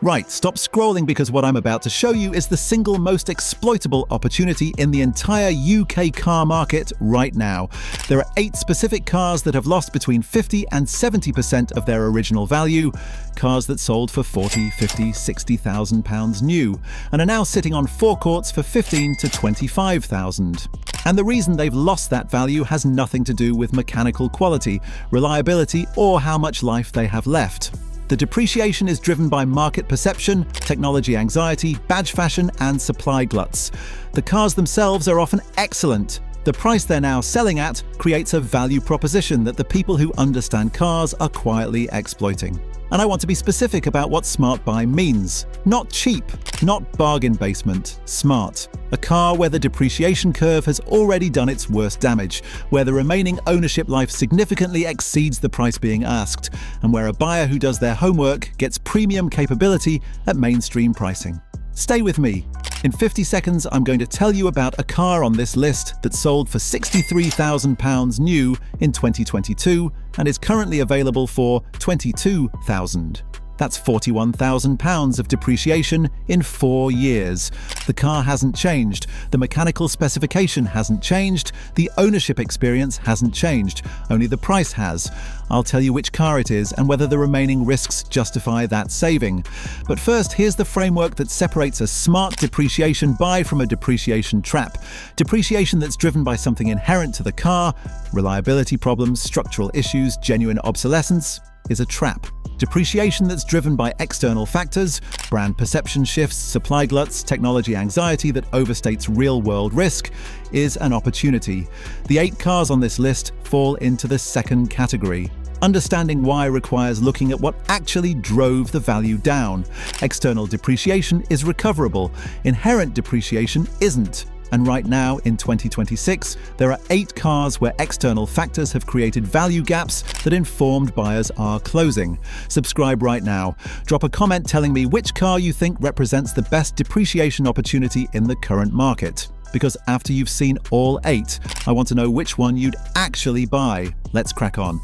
Right, stop scrolling because what I'm about to show you is the single most exploitable opportunity in the entire UK car market right now. There are 8 specific cars that have lost between 50 and 70% of their original value, cars that sold for 40, 50, 60,000 pounds new, and are now sitting on forecourts for 15 to 25,000. And the reason they've lost that value has nothing to do with mechanical quality, reliability, or how much life they have left. The depreciation is driven by market perception, technology anxiety, badge fashion, and supply gluts. The cars themselves are often excellent. The price they're now selling at creates a value proposition that the people who understand cars are quietly exploiting. And I want to be specific about what smart buy means. Not cheap, not bargain basement, smart. A car where the depreciation curve has already done its worst damage, where the remaining ownership life significantly exceeds the price being asked, and where a buyer who does their homework gets premium capability at mainstream pricing. Stay with me. In 50 seconds, I'm going to tell you about a car on this list that sold for £63,000 new in 2022 and is currently available for £22,000. That's £41,000 of depreciation in 4 years. The car hasn't changed, the mechanical specification hasn't changed, the ownership experience hasn't changed, only the price has. I'll tell you which car it is and whether the remaining risks justify that saving. But first, here's the framework that separates a smart depreciation buy from a depreciation trap. Depreciation that's driven by something inherent to the car, reliability problems, structural issues, genuine obsolescence, is a trap. Depreciation that's driven by external factors, brand perception shifts, supply gluts, technology anxiety that overstates real-world risk, is an opportunity. The 8 cars on this list fall into the second category. Understanding why requires looking at what actually drove the value down. External depreciation is recoverable. Inherent depreciation isn't. And right now, in 2026, there are 8 cars where external factors have created value gaps that informed buyers are closing. Subscribe right now. Drop a comment telling me which car you think represents the best depreciation opportunity in the current market. Because after you've seen all 8, I want to know which one you'd actually buy. Let's crack on.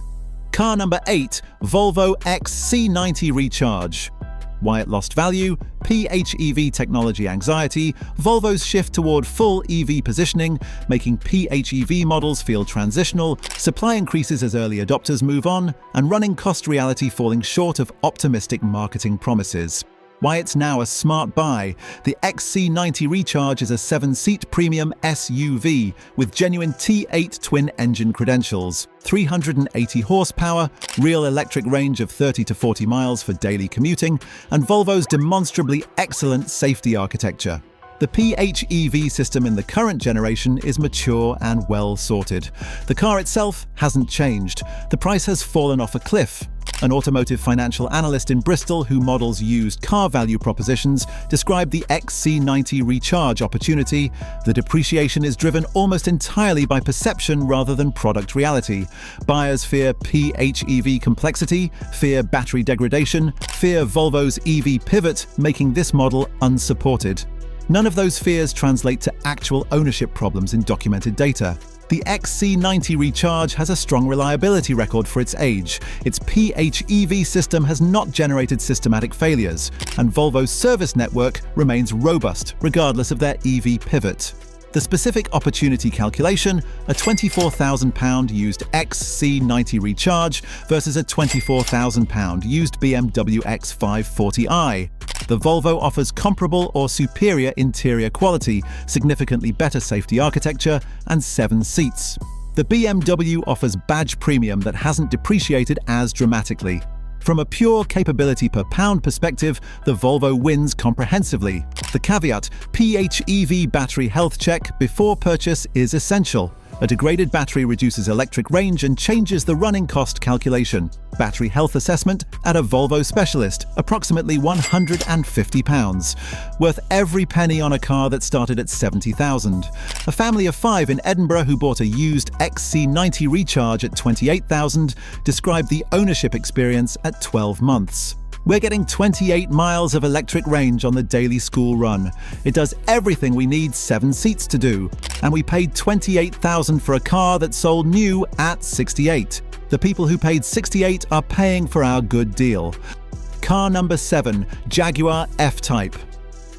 Car number 8, Volvo XC90 Recharge. Why it lost value, PHEV technology anxiety, Volvo's shift toward full EV positioning, making PHEV models feel transitional, supply increases as early adopters move on, and running cost reality falling short of optimistic marketing promises. Why it's now a smart buy. The XC90 Recharge is a 7-seat premium SUV with genuine T8 twin-engine credentials, 380 horsepower, real electric range of 30 to 40 miles for daily commuting, and Volvo's demonstrably excellent safety architecture. The PHEV system in the current generation is mature and well sorted. The car itself hasn't changed. The price has fallen off a cliff. An automotive financial analyst in Bristol who models used car value propositions described the XC90 Recharge opportunity. The depreciation is driven almost entirely by perception rather than product reality. Buyers fear PHEV complexity, fear battery degradation, fear Volvo's EV pivot, making this model unsupported. None of those fears translate to actual ownership problems in documented data. The XC90 Recharge has a strong reliability record for its age. Its PHEV system has not generated systematic failures, and Volvo's service network remains robust regardless of their EV pivot. The specific opportunity calculation, a £24,000 used XC90 Recharge versus a £24,000 used BMW X540i. The Volvo offers comparable or superior interior quality, significantly better safety architecture, and 7 seats. The BMW offers badge premium that hasn't depreciated as dramatically. From a pure capability per pound perspective, the Volvo wins comprehensively. The caveat, PHEV battery health check before purchase is essential. A degraded battery reduces electric range and changes the running cost calculation. Battery health assessment at a Volvo specialist, approximately £150. Worth every penny on a car that started at £70,000. A family of 5 in Edinburgh who bought a used XC90 Recharge at £28,000 described the ownership experience at 12 months. We're getting 28 miles of electric range on the daily school run. It does everything we need 7 seats to do. And we paid $28,000 for a car that sold new at $68,000. The people who paid $68,000 are paying for our good deal. Car number 7, Jaguar F-Type.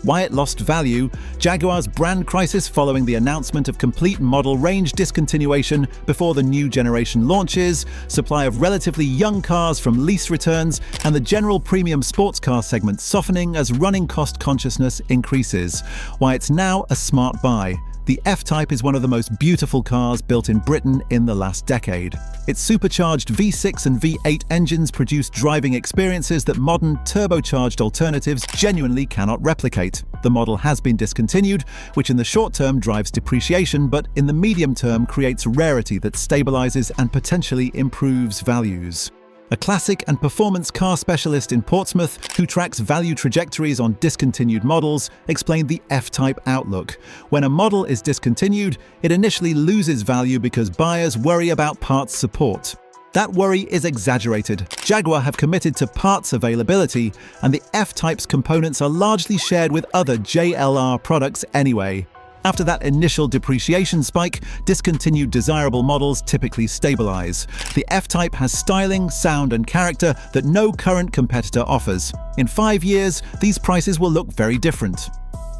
Why it lost value: Jaguar's brand crisis following the announcement of complete model range discontinuation before the new generation launches, supply of relatively young cars from lease returns, and the general premium sports car segment softening as running cost consciousness increases. Why it's now a smart buy. The F-Type is one of the most beautiful cars built in Britain in the last decade. Its supercharged V6 and V8 engines produce driving experiences that modern turbocharged alternatives genuinely cannot replicate. The model has been discontinued, which in the short term drives depreciation, but in the medium term creates rarity that stabilizes and potentially improves values. A classic and performance car specialist in Portsmouth who tracks value trajectories on discontinued models explained the F-Type outlook. When a model is discontinued, it initially loses value because buyers worry about parts support. That worry is exaggerated. Jaguar have committed to parts availability, and the F-Type's components are largely shared with other JLR products anyway. After that initial depreciation spike, discontinued desirable models typically stabilize. The F-Type has styling, sound, and character that no current competitor offers. In 5 years, these prices will look very different.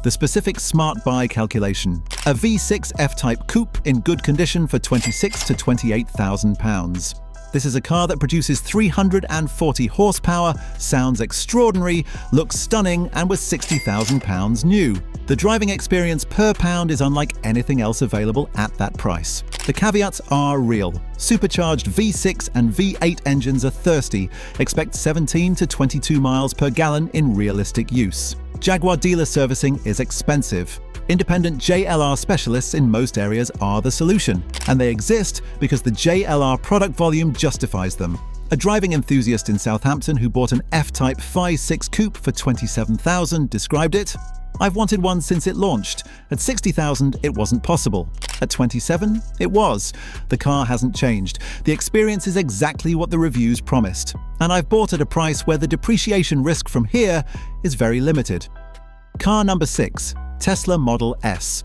The specific smart buy calculation: a V6 F-Type coupe in good condition for £26,000 to £28,000. This is a car that produces 340 horsepower, sounds extraordinary, looks stunning, and was £60,000 new. The driving experience per pound is unlike anything else available at that price. The caveats are real. Supercharged V6 and V8 engines are thirsty. Expect 17 to 22 miles per gallon in realistic use. Jaguar dealer servicing is expensive. Independent JLR specialists in most areas are the solution, and they exist because the JLR product volume justifies them. A driving enthusiast in Southampton who bought an F-Type 5.6 coupe for £27,000 described it: "I've wanted one since it launched. At £60,000, it wasn't possible. At £27,000, it was. The car hasn't changed. The experience is exactly what the reviews promised. And I've bought at a price where the depreciation risk from here is very limited." Car number 6, Tesla Model S.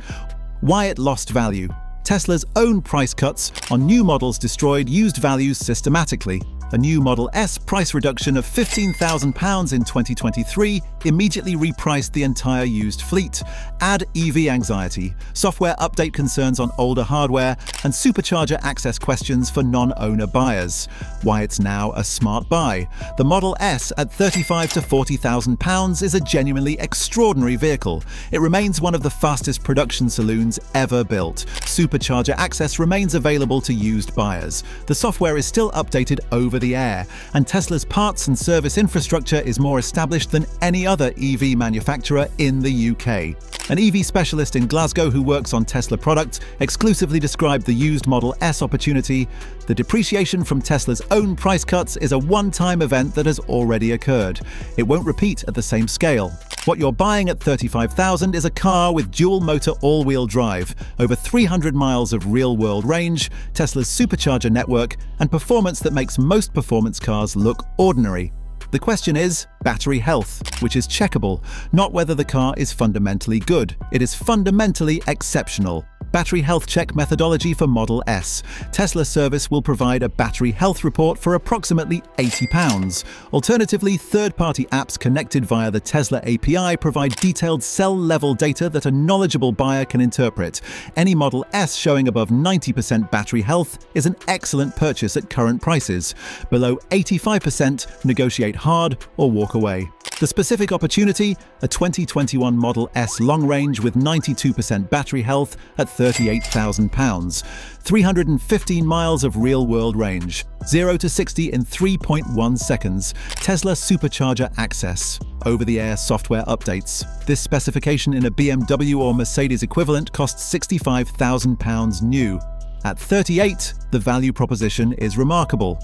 Why it lost value. Tesla's own price cuts on new models destroyed used values systematically. A new Model S price reduction of £15,000 in 2023 immediately repriced the entire used fleet. Add EV anxiety, software update concerns on older hardware, and supercharger access questions for non-owner buyers. Why it's now a smart buy. The Model S at £35,000 to £40,000 is a genuinely extraordinary vehicle. It remains one of the fastest production saloons ever built. Supercharger access remains available to used buyers. The software is still updated over the air, and Tesla's parts and service infrastructure is more established than any other EV manufacturer in the UK. An EV specialist in Glasgow who works on Tesla products exclusively described the used Model S opportunity: "The depreciation from Tesla's own price cuts is a one-time event that has already occurred. It won't repeat at the same scale. What you're buying at $35,000 is a car with dual-motor all-wheel drive, over 300 miles of real-world range, Tesla's supercharger network, and performance that makes most performance cars look ordinary. The question is battery health, which is checkable, not whether the car is fundamentally good. It is fundamentally exceptional. Battery health check methodology for Model S. Tesla service will provide a battery health report for approximately £80. Alternatively, third-party apps connected via the Tesla API provide detailed cell-level data that a knowledgeable buyer can interpret. Any Model S showing above 90% battery health is an excellent purchase at current prices. Below 85%, negotiate hard or walk away. The specific opportunity: a 2021 Model S long range with 92% battery health at £38,000, 315 miles of real-world range, 0 to 60 in 3.1 seconds, Tesla supercharger access, over-the-air software updates. This specification in a BMW or Mercedes equivalent costs £65,000 new. At $38,000, the value proposition is remarkable.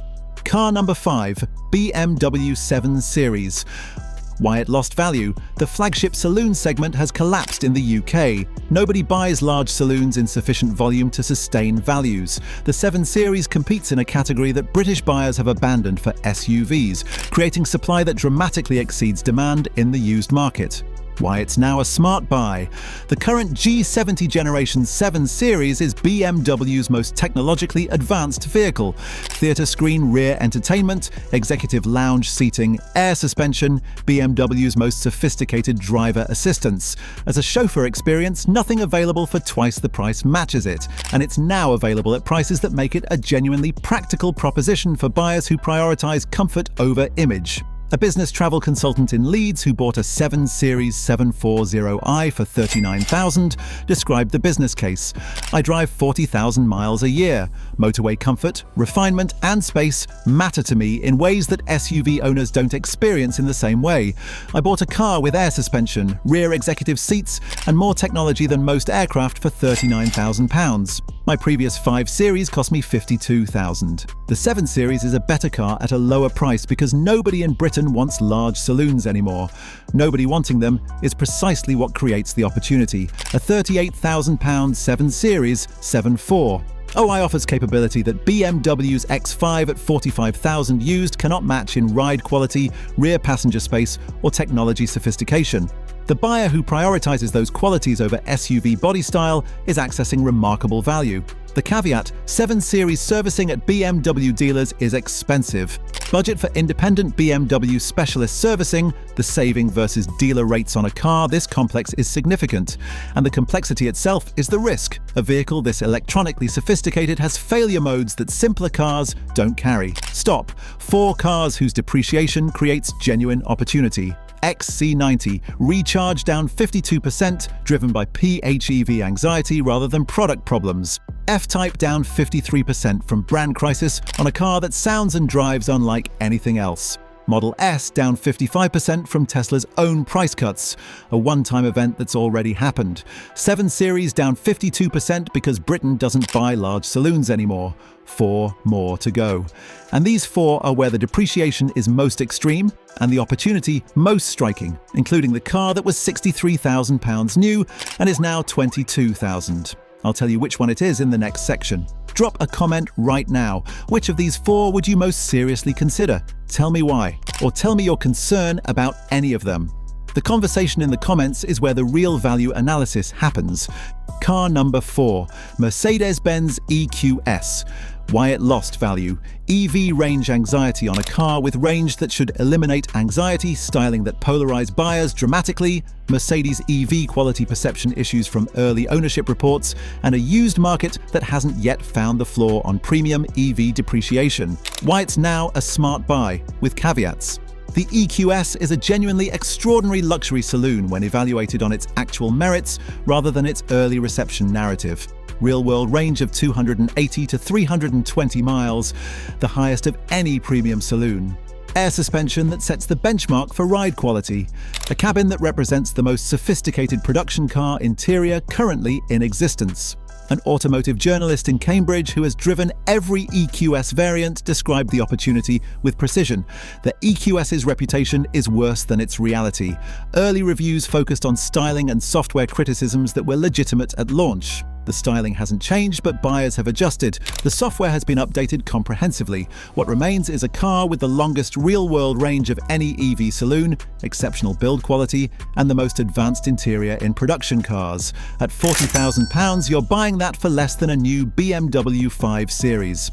Car number 5, BMW 7 Series. Why it lost value. The flagship saloon segment has collapsed in the UK. Nobody buys large saloons in sufficient volume to sustain values. The 7 Series competes in a category that British buyers have abandoned for SUVs, creating supply that dramatically exceeds demand in the used market. Why it's now a smart buy. The current G70 Generation 7 series is BMW's most technologically advanced vehicle. Theatre screen rear entertainment, executive lounge seating, air suspension, BMW's most sophisticated driver assistance. As a chauffeur experience, nothing available for twice the price matches it, and it's now available at prices that make it a genuinely practical proposition for buyers who prioritize comfort over image. A business travel consultant in Leeds who bought a 7 Series 740i for $39,000 described the business case. I drive 40,000 miles a year. Motorway comfort, refinement, and space matter to me in ways that SUV owners don't experience in the same way. I bought a car with air suspension, rear executive seats, and more technology than most aircraft for £39,000. My previous 5 Series cost me $52,000. The 7 Series is a better car at a lower price because nobody in Britain wants large saloons anymore. Nobody wanting them is precisely what creates the opportunity. A £38,000 7 Series 7.4. OI offers capability that BMW's X5 at $45,000 used cannot match in ride quality, rear passenger space, or technology sophistication. The buyer who prioritizes those qualities over SUV body style is accessing remarkable value. The caveat: 7 Series servicing at BMW dealers is expensive. Budget for independent BMW specialist servicing, the saving versus dealer rates on a car this complex is significant. And the complexity itself is the risk. A vehicle this electronically sophisticated has failure modes that simpler cars don't carry. Stop. 4 cars whose depreciation creates genuine opportunity. XC90 Recharge down 52%, driven by PHEV anxiety rather than product problems. F-Type down 53% from brand crisis on a car that sounds and drives unlike anything else. Model S down 55% from Tesla's own price cuts, a one-time event that's already happened. 7 Series down 52% because Britain doesn't buy large saloons anymore. 4 more to go. And these 4 are where the depreciation is most extreme and the opportunity most striking, including the car that was £63,000 new and is now $22,000. I'll tell you which one it is in the next section. Drop a comment right now. Which of these 4 would you most seriously consider? Tell me why, or tell me your concern about any of them. The conversation in the comments is where the real value analysis happens. Car number 4, Mercedes-Benz EQS. Why it lost value. EV range anxiety on a car with range that should eliminate anxiety, styling that polarized buyers dramatically, Mercedes EV quality perception issues from early ownership reports, and a used market that hasn't yet found the floor on premium EV depreciation. Why it's now a smart buy, with caveats. The EQS is a genuinely extraordinary luxury saloon when evaluated on its actual merits rather than its early reception narrative. Real-world range of 280 to 320 miles, the highest of any premium saloon. Air suspension that sets the benchmark for ride quality. A cabin that represents the most sophisticated production car interior currently in existence. An automotive journalist in Cambridge who has driven every EQS variant described the opportunity with precision. The EQS's reputation is worse than its reality. Early reviews focused on styling and software criticisms that were legitimate at launch. The styling hasn't changed, but buyers have adjusted. The software has been updated comprehensively. What remains is a car with the longest real-world range of any EV saloon, exceptional build quality, and the most advanced interior in production cars. At £40,000, you're buying that for less than a new BMW 5 Series.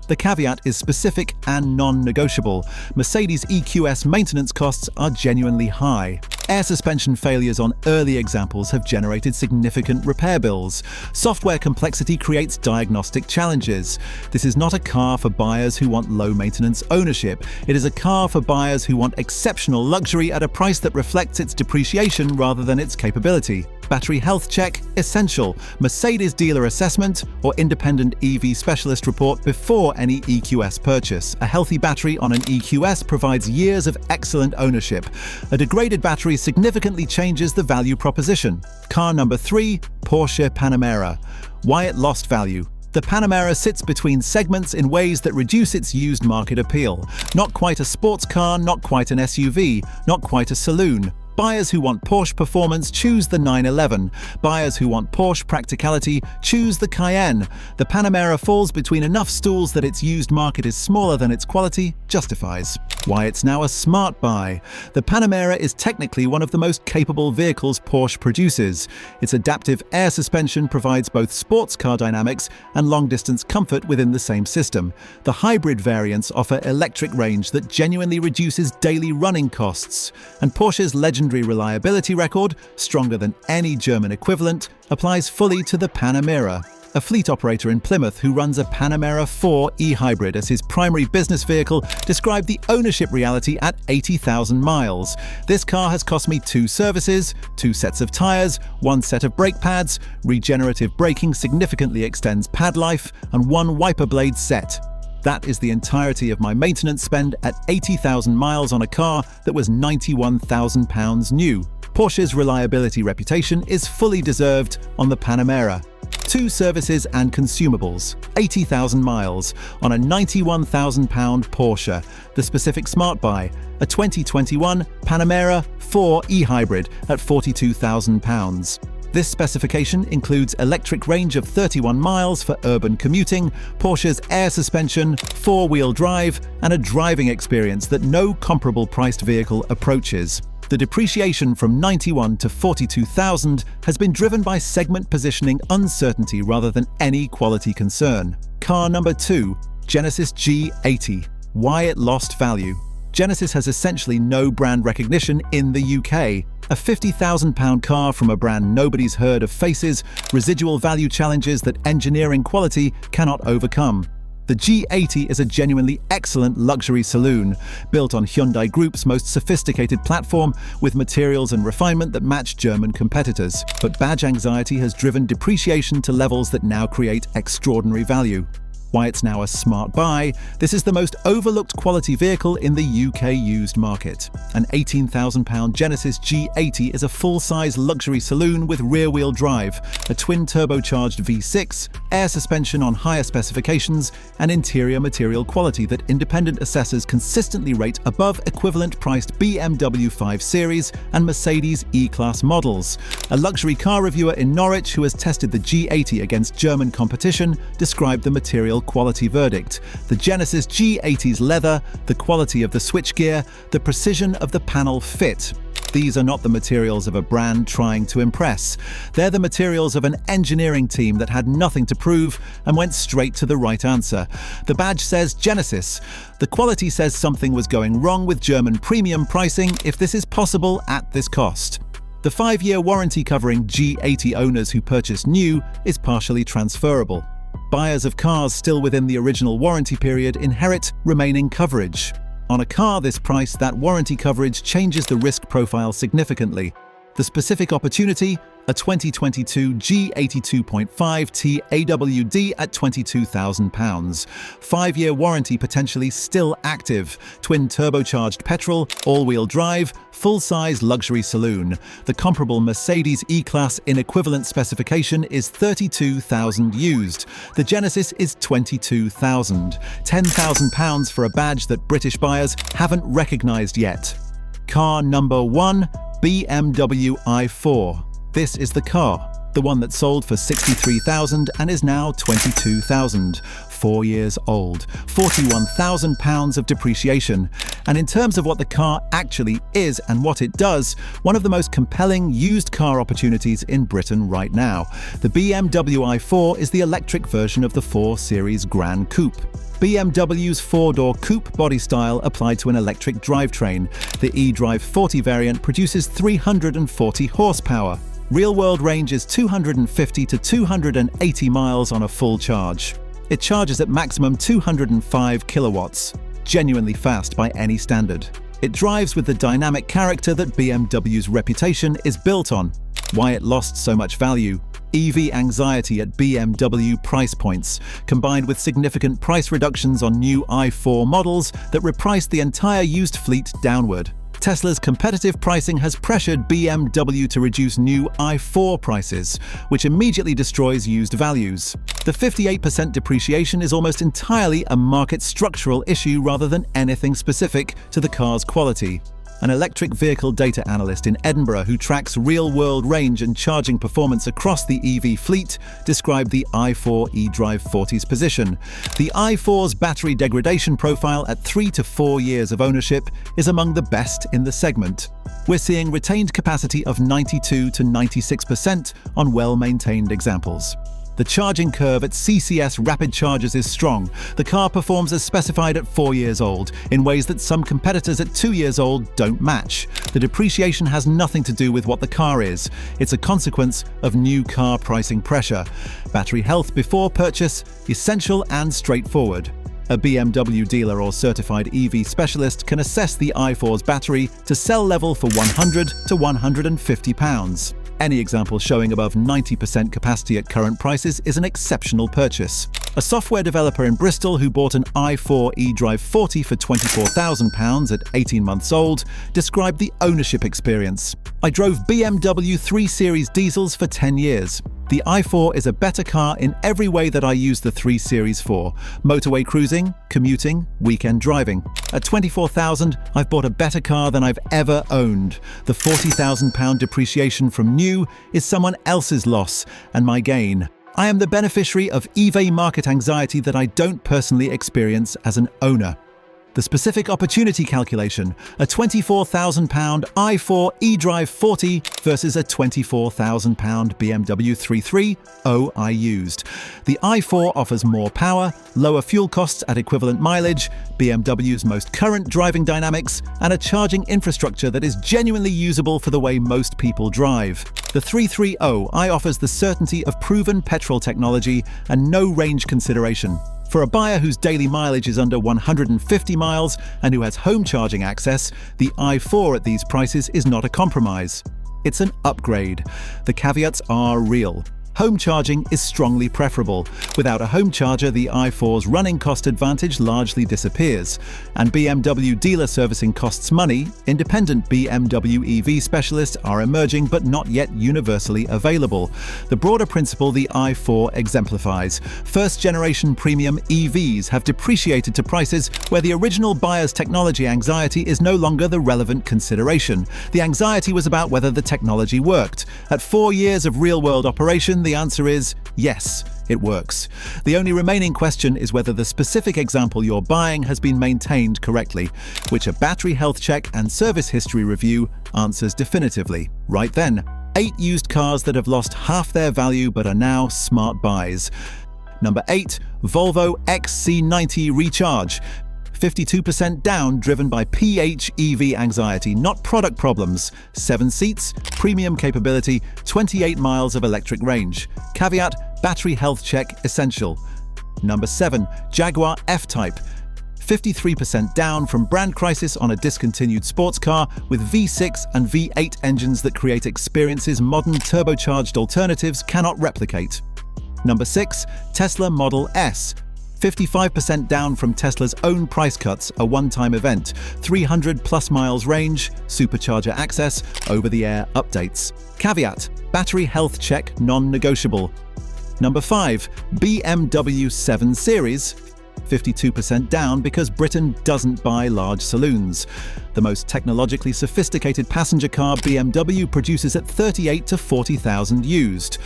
The caveat is specific and non-negotiable. Mercedes EQS maintenance costs are genuinely high. Air suspension failures on early examples have generated significant repair bills. Software complexity creates diagnostic challenges. This is not a car for buyers who want low-maintenance ownership. It is a car for buyers who want exceptional luxury at a price that reflects its depreciation rather than its capability. Battery health check, essential. Mercedes dealer assessment or independent EV specialist report before any EQS purchase. A healthy battery on an EQS provides years of excellent ownership. A degraded battery significantly changes the value proposition. Car number 3, Porsche Panamera. Why it lost value. The Panamera sits between segments in ways that reduce its used market appeal. Not quite a sports car, not quite an SUV, not quite a saloon. Buyers who want Porsche performance choose the 911. Buyers who want Porsche practicality choose the Cayenne. The Panamera falls between enough stools that its used market is smaller than its quality justifies. Why it's now a smart buy. The Panamera is technically one of the most capable vehicles Porsche produces. Its adaptive air suspension provides both sports car dynamics and long-distance comfort within the same system. The hybrid variants offer electric range that genuinely reduces daily running costs. And Porsche's legendary reliability record, stronger than any German equivalent, applies fully to the Panamera. A fleet operator in Plymouth who runs a Panamera 4 e-hybrid as his primary business vehicle described the ownership reality at 80,000 miles. This car has cost me 2 services, 2 sets of tyres, 1 set of brake pads, regenerative braking significantly extends pad life, and 1 wiper blade set. That is the entirety of my maintenance spend at 80,000 miles on a car that was £91,000 new. Porsche's reliability reputation is fully deserved on the Panamera. 2 services and consumables, 80,000 miles, on a £91,000 Porsche. The specific smart buy, a 2021 Panamera 4 e-hybrid at £42,000. This specification includes electric range of 31 miles for urban commuting, Porsche's air suspension, 4-wheel drive, and a driving experience that no comparable priced vehicle approaches. The depreciation from 91 to 42,000 has been driven by segment positioning uncertainty rather than any quality concern. Car number 2, Genesis G80. Why it lost value. Genesis has essentially no brand recognition in the UK. A £50,000 car from a brand nobody's heard of faces residual value challenges that engineering quality cannot overcome. The G80 is a genuinely excellent luxury saloon, built on Hyundai Group's most sophisticated platform with materials and refinement that match German competitors. But badge anxiety has driven depreciation to levels that now create extraordinary value. Why it's now a smart buy. This is the most overlooked quality vehicle in the UK used market. An £18,000 Genesis G80 is a full-size luxury saloon with rear-wheel drive, a twin-turbocharged V6, air suspension on higher specifications, and interior material quality that independent assessors consistently rate above equivalent-priced BMW 5 Series and Mercedes E-Class models. A luxury car reviewer in Norwich who has tested the G80 against German competition described the material quality verdict: the Genesis G80's leather, the quality of the switchgear, the precision of the panel fit. These are not the materials of a brand trying to impress. They're the materials of an engineering team that had nothing to prove and went straight to the right answer. The badge says Genesis. The quality says something was going wrong with German premium pricing if this is possible at this cost. The 5-year warranty covering G80 owners who purchase new is partially transferable. Buyers of cars still within the original warranty period inherit remaining coverage. On a car this price, that warranty coverage changes the risk profile significantly. The specific opportunity, a 2022 G82.5T AWD at £22,000. 5-year warranty potentially still active. Twin turbocharged petrol, all-wheel drive, full-size luxury saloon. The comparable Mercedes E-Class in equivalent specification is £32,000 used. The Genesis is £22,000. £10,000 for a badge that British buyers haven't recognised yet. Car number 1, BMW i4. This is the car, the one that sold for £63,000 and is now £22,000. 4 years old, £41,000 of depreciation. And in terms of what the car actually is and what it does, one of the most compelling used car opportunities in Britain right now. The BMW i4 is the electric version of the 4 Series Gran Coupe. BMW's 4-door coupe body style applied to an electric drivetrain. The eDrive 40 variant produces 340 horsepower. Real-world range is 250 to 280 miles on a full charge. It charges at maximum 205 kilowatts, genuinely fast by any standard. It drives with the dynamic character that BMW's reputation is built on. Why it lost so much value. EV anxiety at BMW price points, combined with significant price reductions on new i4 models that repriced the entire used fleet downward. Tesla's competitive pricing has pressured BMW to reduce new i4 prices, which immediately destroys used values. The 58% depreciation is almost entirely a market structural issue rather than anything specific to the car's quality. an electric vehicle data analyst in Edinburgh who tracks real-world range and charging performance across the EV fleet, described the i4 eDrive 40's position. The i4's battery degradation profile at 3 to 4 years of ownership is among the best in the segment. We're seeing retained capacity of 92 to 96% on well-maintained examples. The charging curve at CCS Rapid Chargers is strong. The car performs as specified at 4 years old, in ways that some competitors at 2 years old don't match. The depreciation has nothing to do with what the car is. It's a consequence of new car pricing pressure. Battery health before purchase, essential and straightforward. A BMW dealer or certified EV specialist can assess the i4's battery to cell level for £100 to £150. Any example showing above 90% capacity at current prices is an exceptional purchase. A software developer in Bristol who bought an i4 eDrive 40 for £24,000 at 18 months old described the ownership experience. "I drove BMW 3 Series diesels for 10 years. The i4 is a better car in every way that I use the 3 Series for. Motorway cruising, commuting, weekend driving. At £24,000, I've bought a better car than I've ever owned. The £40,000 depreciation from new is someone else's loss and my gain. I am the beneficiary of EV market anxiety that I don't personally experience as an owner." The specific opportunity calculation: a £24,000 i4 eDrive 40 versus a £24,000 BMW 330 I used. The i4 offers more power, lower fuel costs at equivalent mileage, BMW's most current driving dynamics, and a charging infrastructure that is genuinely usable for the way most people drive. The 330 I offers the certainty of proven petrol technology and no range consideration. For a buyer whose daily mileage is under 150 miles and who has home charging access, the i4 at these prices is not a compromise. It's an upgrade. The caveats are real. Home charging is strongly preferable. Without a home charger, the i4's running cost advantage largely disappears. And BMW dealer servicing costs money. Independent BMW EV specialists are emerging but not yet universally available. The broader principle the i4 exemplifies: first-generation premium EVs have depreciated to prices where the original buyer's technology anxiety is no longer the relevant consideration. The anxiety was about whether the technology worked. At 4 years of real-world operation, the answer is yes, it works. The only remaining question is whether the specific example you're buying has been maintained correctly, which a battery health check and service history review answers definitively. Right then, 8 used cars that have lost half their value but are now smart buys. Number 8, Volvo XC90 Recharge. 52% down, driven by PHEV anxiety, not product problems. 7 seats, premium capability, 28 miles of electric range. Caveat: battery health check essential. Number 7, Jaguar F-Type. 53% down from brand crisis on a discontinued sports car with V6 and V8 engines that create experiences modern turbocharged alternatives cannot replicate. Number 6, Tesla Model S. 55% down from Tesla's own price cuts, a one-time event, 300+ miles range, supercharger access, over-the-air updates. Caveat: battery health check non-negotiable. Number 5, BMW 7 Series. 52% down because Britain doesn't buy large saloons. The most technologically sophisticated passenger car BMW produces at 38 to 40,000 used.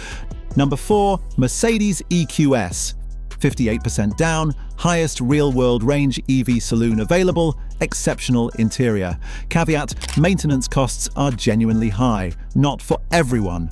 Number 4, Mercedes EQS. 58% down, highest real-world range EV saloon available, exceptional interior. Caveat: maintenance costs are genuinely high, not for everyone.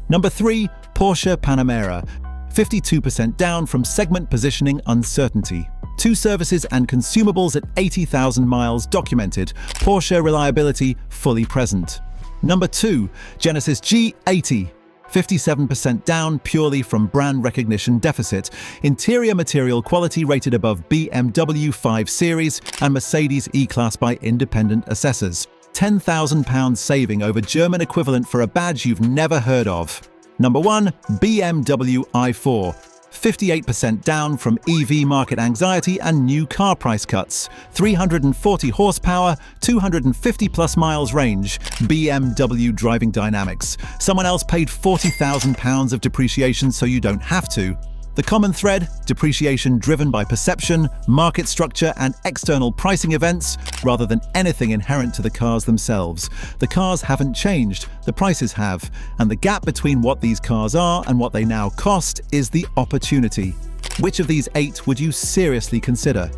Number 3, Porsche Panamera. 52% down from segment positioning uncertainty. 2 services and consumables at 80,000 miles documented. Porsche reliability fully present. Number 2, Genesis G80. 57% down purely from brand recognition deficit. Interior material quality rated above BMW 5 Series and Mercedes E-Class by independent assessors. £10,000 saving over German equivalent for a badge you've never heard of. Number 1, BMW i4. 58% down from EV market anxiety and new car price cuts. 340 horsepower, 250+ miles range. BMW driving dynamics. Someone else paid £40,000 of depreciation so you don't have to. The common thread: depreciation driven by perception, market structure, and external pricing events, rather than anything inherent to the cars themselves. The cars haven't changed, the prices have, and the gap between what these cars are and what they now cost is the opportunity. Which of these 8 would you seriously consider?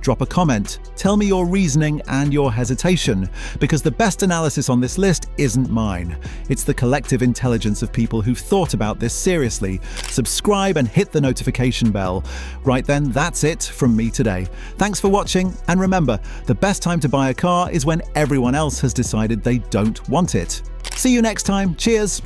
Drop a comment, tell me your reasoning and your hesitation, because the best analysis on this list isn't mine. It's the collective intelligence of people who've thought about this seriously. Subscribe and hit the notification bell. Right then, that's it from me today. Thanks for watching, and remember, the best time to buy a car is when everyone else has decided they don't want it. See you next time. Cheers!